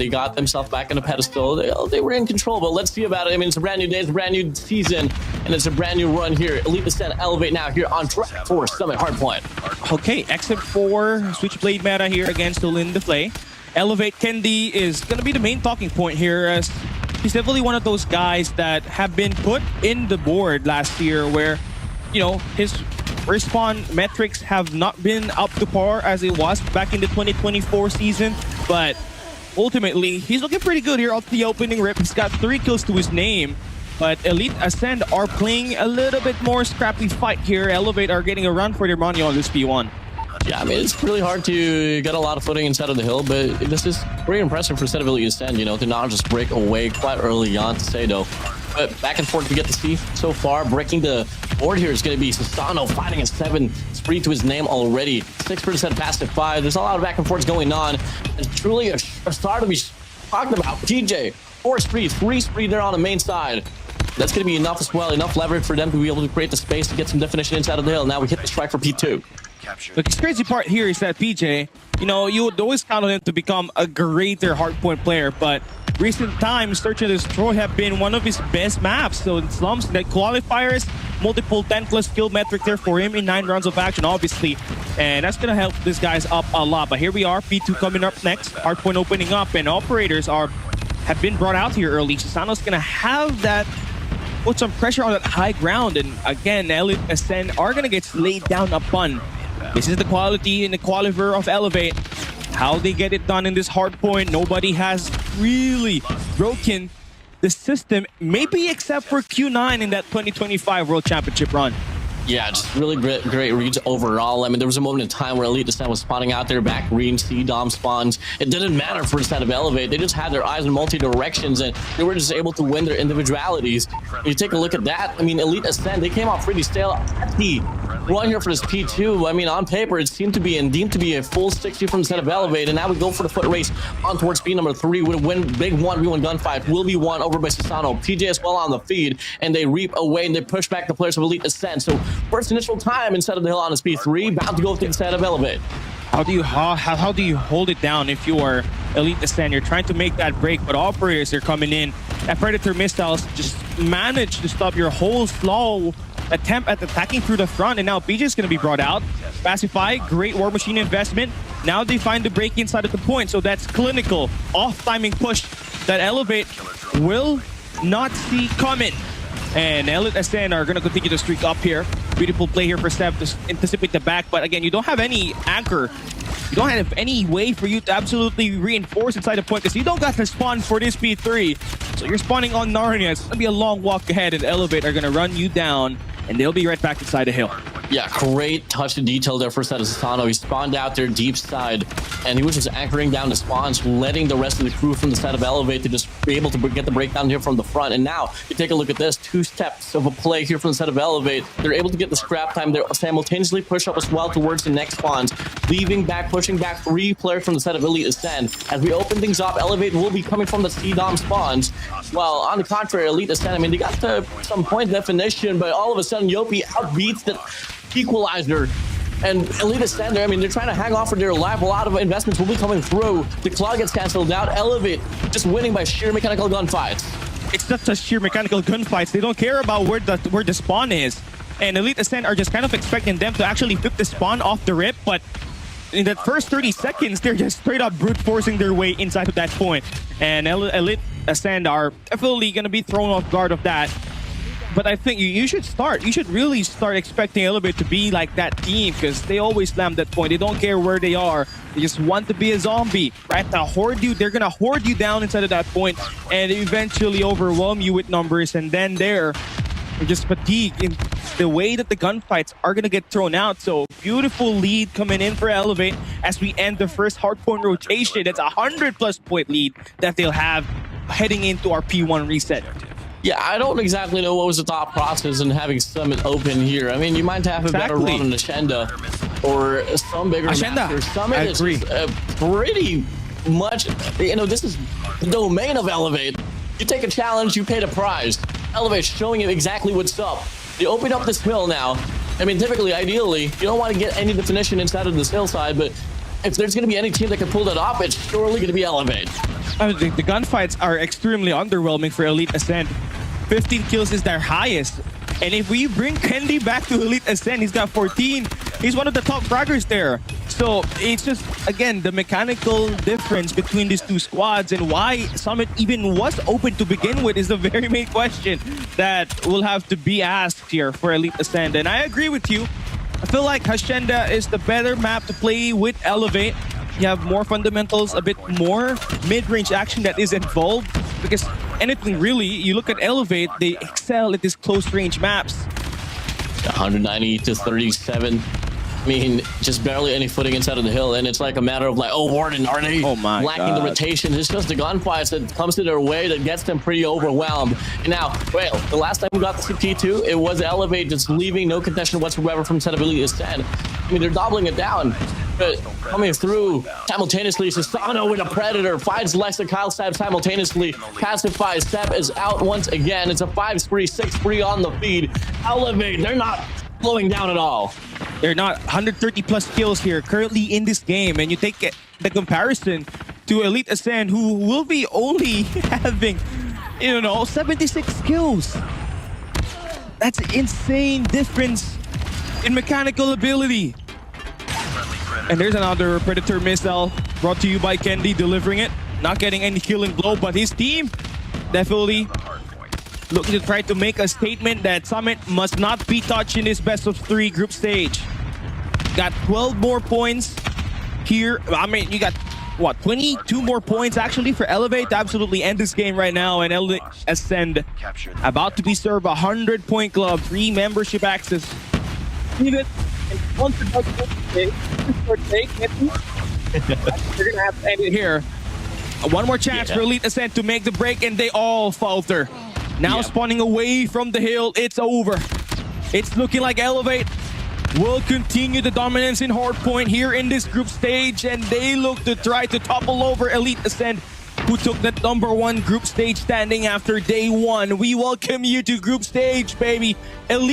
They got themselves back on a pedestal. They were in control, but let's see about it. I mean, it's a brand new day, it's a brand new season, and it's a brand new run here. Elite Ascent Elevate now here on track for Summit Hardpoint. Okay, except for Switchblade meta here against Olin the Flay. Elevate Kendi is going to be the main talking point here, as he's definitely one of those guys that have been put in the board last year where, you know, his respawn metrics have not been up to par as it was back in the 2024 season, but ultimately he's looking pretty good here off the opening rip. He's got 3 kills to his name, but Elite Ascend are playing a little bit more scrappy fight here. Elevate are getting a run for their money on this P1. Yeah, I mean, it's really hard to get a lot of footing inside of the hill, but this is very impressive for set of Elite Ascend, you know, to not just break away quite early on to say though. But back and forth we get to see so far. Breaking the board here is going to be Sasano fighting a 7 spree to his name already. 6% past at 5. There's a lot of back and forth going on. It's truly a star to be talking about. PJ, 4 spree, 3 spree there on the main side. That's going to be enough as well, enough leverage for them to be able to create the space to get some definition inside of the hill. Now we hit the strike for P2. The crazy part here is that PJ, you know, you would always count on him to become a greater hardpoint player, but recent times, Search and Destroy have been one of his best maps. So in slumps, that qualifiers, multiple 10+ kill metric there for him in 9 rounds of action, obviously. And that's going to help these guys up a lot. But here we are, P2 coming up next, hardpoint opening up, and operators have been brought out here early. Susano's going to have that, put some pressure on that high ground. And again, Elite Ascend are going to get laid down upon. This is the quality in the qualifier of Elevate. How they get it done in this hard point, nobody has really broken the system, maybe except for Q9 in that 2025 World Championship run. Yeah, just really great reads overall. I mean, there was a moment in time where Elite Ascent was spawning out there, back green, C-Dom spawns. It didn't matter for instead of Elevate. They just had their eyes in multi-directions, and they were just able to win their individualities. You take a look at that. I mean, Elite Ascent, they came off pretty stale at the run here for this P2. I mean, on paper, it seemed to be and deemed to be a full 60 from instead of Elevate, and now we go for the foot race on towards P number 3 with a win. Big 1v1 gunfight will be won over by Sasano. PJ as well on the feed, and they reap away, and they push back the players of Elite Ascent. So first initial time inside of the hill on his P3, bound to go with the instead of Elevate. How do you hold it down if you are Elite Ascend? You're trying to make that break, but operators are coming in. That Predator missiles just managed to stop your whole slow attempt at attacking through the front, and now BJ is going to be brought out. Pacify, great War Machine investment. Now they find the break inside of the point, so that's clinical off-timing push that Elevate will not see coming. And Elite Ascend are going to continue to streak up here. Beautiful play here for Steph to anticipate the back, but again, you don't have any anchor. You don't have any way for you to absolutely reinforce inside the point because you don't got the spawn for this P3. So you're spawning on Narnia. It's going to be a long walk ahead, and Elevate are going to run you down, and they'll be right back inside the hill. Yeah, great touch to detail there for Sasano. He spawned out there deep side, and he was just anchoring down the spawns, letting the rest of the crew from the side of Elevate to just be able to get the breakdown here from the front. And now, you take a look at this, 2 steps of a play here from the side of Elevate. They're able to get the scrap time. They're simultaneously push up as well towards the next spawns, leaving back, pushing back 3 players from the side of Elite Ascend. As we open things up, Elevate will be coming from the C-Dom spawns. While on the contrary, Elite Ascend, I mean, they got to some point definition, but all of a sudden, Yopi outbeats the equalizer. And Elite Ascend, I mean, they're trying to hang off for their life. A lot of investments will be coming through. The clock gets canceled out. Elevate just winning by sheer mechanical gunfights. It's not just sheer mechanical gunfights. They don't care about where the spawn is. And Elite Ascend are just kind of expecting them to actually flip the spawn off the rip, but in that first 30 seconds, they're just straight up brute forcing their way inside of that point. And Elite Ascend are definitely going to be thrown off guard of that. But I think you should really start expecting Elevate to be like that team, because they always slam that point. They don't care where they are. They just want to be a zombie, right? They're gonna hoard you down inside of that point and eventually overwhelm you with numbers, and then they're just fatigued in the way that the gunfights are gonna get thrown out. So beautiful lead coming in for Elevate as we end the first hardpoint rotation. It's 100+ point lead that they'll have heading into our P1 reset. Yeah, I don't exactly know what was the thought process in having Summit open here. I mean, you might have a better run on Ashenda or some bigger master. Summit is pretty much, you know, this is the domain of Elevate. You take a challenge, you pay the prize. Elevate showing you exactly what's up. They open up this hill now. I mean, typically, ideally, you don't want to get any definition inside of this hillside, but if there's going to be any team that can pull that off, it's surely going to be Elevate. The gunfights are extremely underwhelming for Elite Ascent. 15 kills is their highest. And if we bring Candy back to Elite Ascent, he's got 14. He's one of the top fraggers there. So it's just, again, the mechanical difference between these two squads and why Summit even was open to begin with is the very main question that will have to be asked here for Elite Ascent. And I agree with you. I feel like Hacienda is the better map to play with Elevate. You have more fundamentals, a bit more mid-range action that is involved. Because anything really, you look at Elevate, they excel at these close-range maps. 190 to 37. I mean, just barely any footing inside of the hill, and it's like a matter of like, oh, Warden, are they lacking the rotation? It's just the gunfights that comes to their way that gets them pretty overwhelmed. And now, well, the last time we got the CT2, it was Elevate just leaving no contention whatsoever from set of Elite Ascent. I mean, they're doubling it down, but coming through simultaneously, Sasano with a Predator, finds Lex and Kyle Stab simultaneously, pacifies, Seb is out once again. It's a 5 spree, 6 spree on the feed. Elevate, they're not slowing down at all. They're not 130 plus kills here currently in this game, and you take the comparison to Elite Ascent, who will be only having, 76 kills. That's an insane difference in mechanical ability. And there's another Predator missile brought to you by Kendi, delivering it. Not getting any killing blow, but his team definitely looking to try to make a statement that Summit must not be touched in this best of 3 group stage. Got 12 more points here. I mean, you got, what, 22 more points actually for Elevate to absolutely end this game right now. And Elevate Ascend about to be served a 100-point club, free membership access. Even once the we're gonna have to end it here. One more chance for Elite Ascent to make the break, and they all falter. Now spawning away from the hill, it's over. It's looking like Elevate will continue the dominance in hardpoint here in this group stage, and they look to try to topple over Elite Ascent, who took the #1 group stage standing after day 1. We welcome you to group stage, baby. Elite